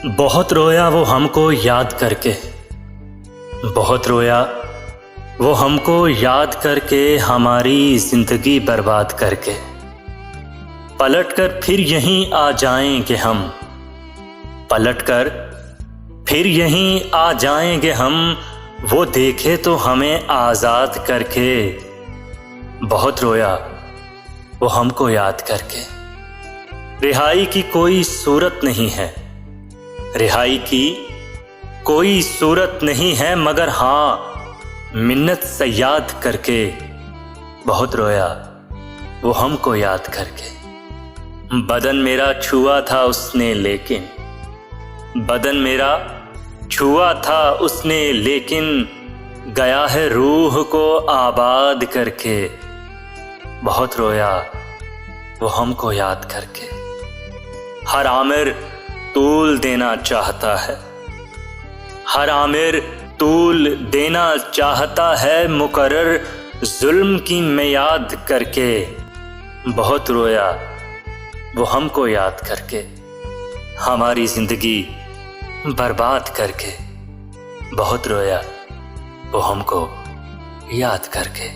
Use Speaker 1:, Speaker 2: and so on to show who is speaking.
Speaker 1: बहुत रोया वो हमको याद करके, बहुत रोया वो हमको याद करके, हमारी जिंदगी बर्बाद करके। पलटकर फिर यहीं आ जाएंगे हम, पलटकर फिर यहीं आ जाएंगे हम, वो देखे तो हमें आज़ाद करके। बहुत रोया वो हमको याद करके। रिहाई की कोई सूरत नहीं है, रिहाई की कोई सूरत नहीं है, मगर हाँ मिन्नत से याद करके। बहुत रोया वो हमको याद करके। बदन मेरा छुआ था उसने लेकिन, बदन मेरा छुआ था उसने लेकिन, गया है रूह को आबाद करके। बहुत रोया वो हमको याद करके। हर आमिर तूल देना चाहता है, हर आमिर तूल देना चाहता है, मुकर्रर जुल्म की मियाद करके। बहुत रोया वो हमको याद करके, हमारी जिंदगी बर्बाद करके। बहुत रोया वो हमको याद करके।